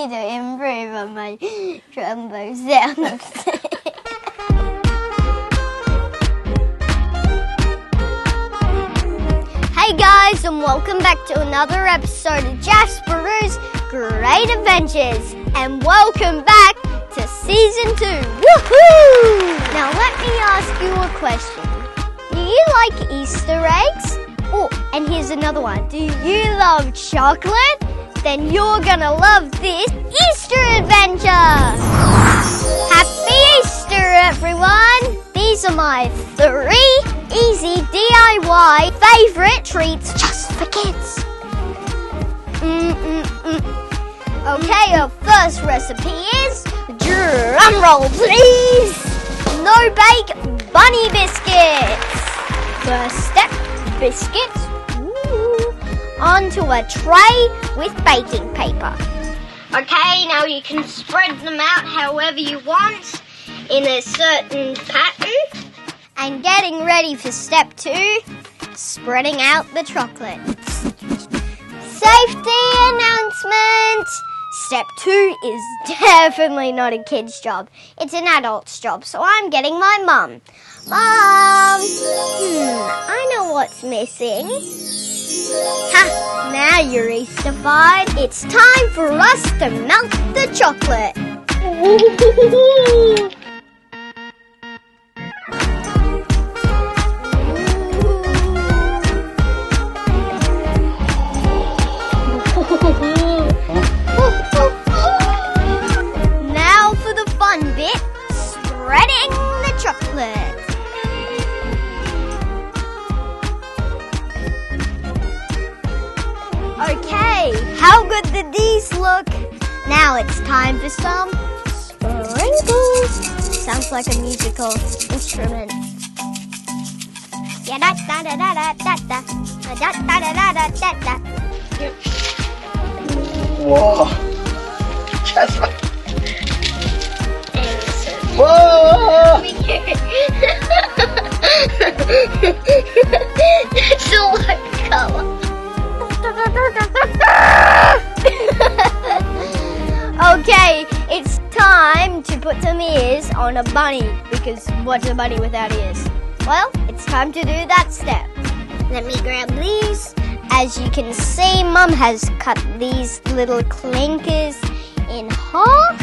need to improve on my trombone sounds. Hey guys, and welcome back to another episode of Jasper's Great Adventures, and welcome back to Season 2. Woohoo! Now let me ask you a question. Do you like Easter eggs? Oh, and here's another one. Do you love chocolate? Then you're gonna love this Easter adventure! Happy Easter, everyone! These are my 3 easy DIY favorite treats just for kids. Okay, our first recipe is, drum roll please, no-bake bunny biscuits. First step, biscuits onto a tray with baking paper. Okay, now you can spread them out however you want in a certain pattern. And getting ready for step 2, spreading out the chocolate. Safety announcement! Step 2 is definitely not a kid's job. It's an adult's job, so I'm getting my mum. Mom! I know what's missing. Ha! Now you're Easter-fied. It's time for us to melt the chocolate. Now for the fun bit, spreading the chocolate. Okay, how good did these look? Now it's time for some sprinkles. Sounds like a musical instrument. Whoa! Jasper! Whoa! That's a lot of color. Okay, it's time to put some ears on a bunny, because what's a bunny without ears? Well, it's time to do that step. Let me grab these. As you can see, Mum has cut these little clinkers in half,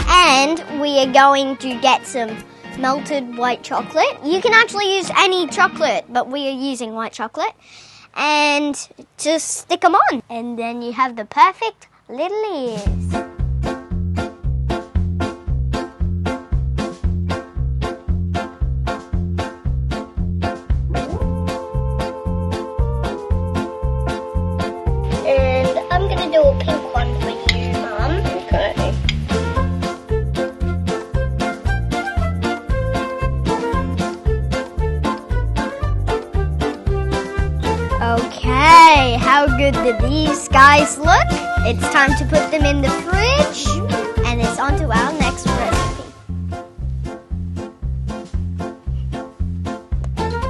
and we are going to get some melted white chocolate. You can actually use any chocolate, but we are using white chocolate. And just stick them on, and then you have the perfect little ears. And I'm gonna do a pink one for you, Mum. Okay. Okay, how good did these guys look? It's time to put them in the fridge, and it's on to our next recipe.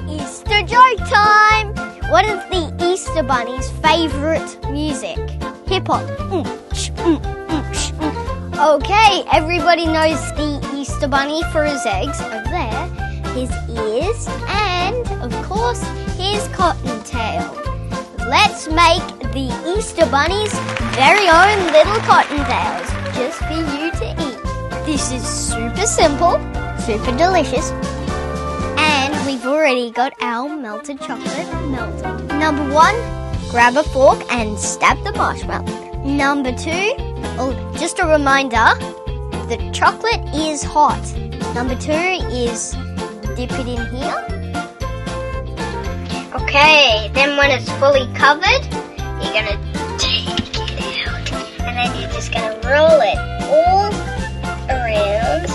Easter joke time! What is the Easter Bunny's favorite music? Hip-hop. Okay, everybody knows the Easter Bunny for his eggs over there, his ears, and, of course, his cottontail. Let's make the Easter Bunny's very own little cottontails, just for you to eat. This is super simple, super delicious, and we've already got our melted chocolate melted. Number 1, grab a fork and stab the marshmallow. Number 2, just a reminder, the chocolate is hot. Number 2 is dip it in here. Okay, then when it's fully covered, you're going to take it out. And then you're just going to roll it all around.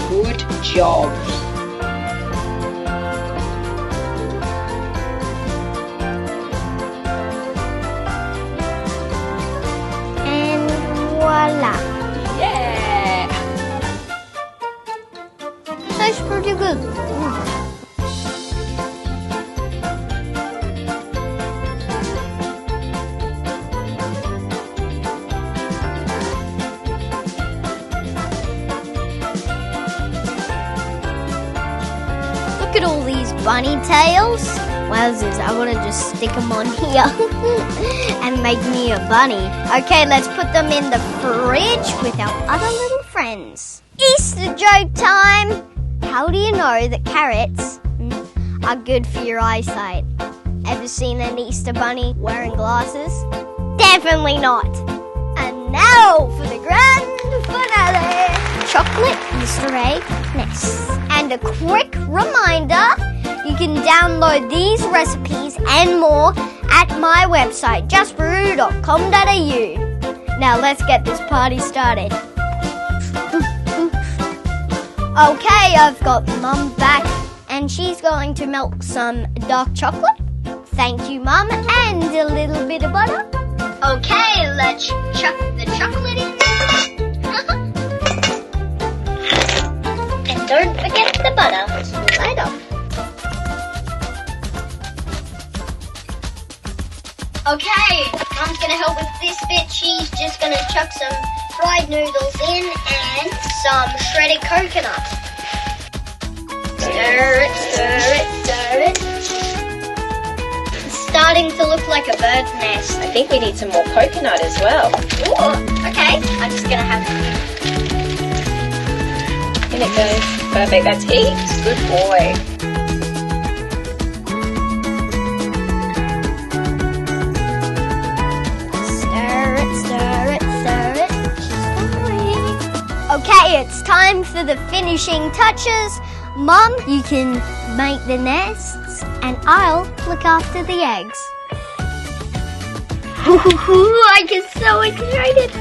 Good job. And voila. Yeah! Tastes pretty good. bunny tails. Wowzers, I want to just stick them on here and make me a bunny. Okay, let's put them in the fridge with our other little friends. Easter joke time! How do you know that carrots are good for your eyesight? Ever seen an Easter bunny wearing glasses? Definitely not. And now for the grand finale. Chocolate Easter egg nests. And a quick reminder, you can download these recipes and more at my website, jasperoo.com.au. Now let's get this party started. Okay, I've got Mum back and she's going to melt some dark chocolate. Thank you, Mum, and a little bit of butter. Okay, let's chuck the chocolate in there. And don't forget the butter. Right off. Okay, Mum's going to help with this bit. She's just going to chuck some fried noodles in and some shredded coconut. Stir it, stir it, stir it. It's starting to look like a bird's nest. I think we need some more coconut as well. Ooh, okay, I'm just going to have... In it goes. Perfect, that's heaps. Good boy. Okay, it's time for the finishing touches. Mum, you can make the nests and I'll look after the eggs. I get so excited.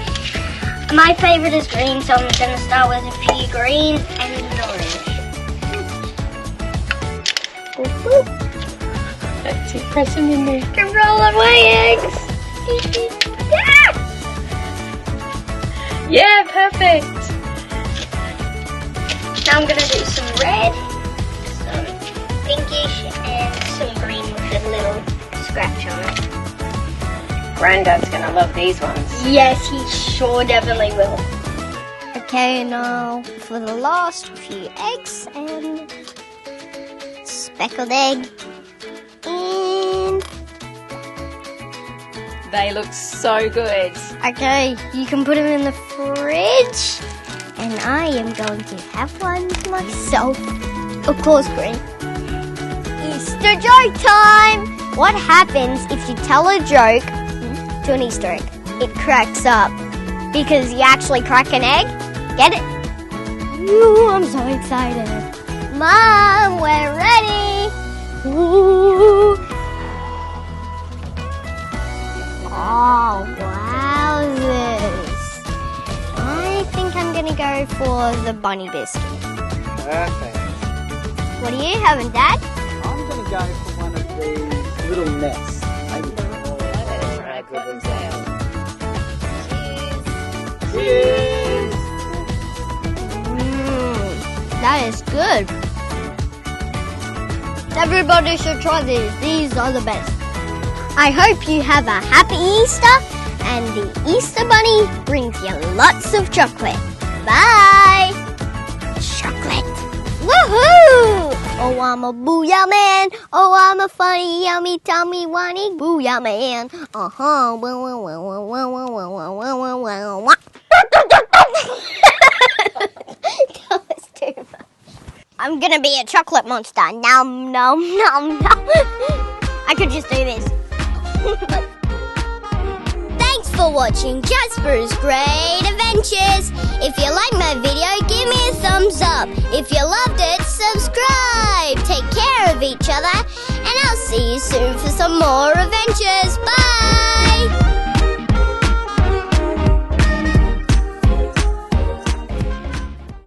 My favourite is green, so I'm going to start with a few green and an orange. That's it, press them in there. Can roll on my eggs. Yeah, perfect. Now I'm going to do some red, some pinkish, and some green with a little scratch on it. Grandad's going to love these ones. Yes, he sure definitely will. Okay, now for the last few eggs and speckled egg. And They look so good. okay, you can put them in the fridge. And I am going to have one myself. Of course, green. Easter joke time! What happens if you tell a joke to an Easter egg? It cracks up. Because you actually crack an egg. Get it? Ooh, I'm so excited. Mom, we're ready. Ooh. Oh, wowzers. I think I'm going to go for the bunny biscuit. Perfect. What are you having, Dad? I'm going to go for one of these little nests. Maybe. Cheers! That is good. Everybody should try these. These are the best. I hope you have a happy Easter and the Easter Bunny brings you lots of chocolate. Bye! Chocolate. Woohoo! Oh, I'm a booyah man. Oh, I'm a funny, yummy, tummy, whiny booyah man. Uh-huh. That was too much. I'm gonna be a chocolate monster. Nom, nom, nom, nom. I could just do this. Thanks for watching Jasper's Great Adventures. If you like my video, give me a thumbs up. If you loved it, subscribe. Take care of each other, and I'll see you soon for some more adventures. Bye!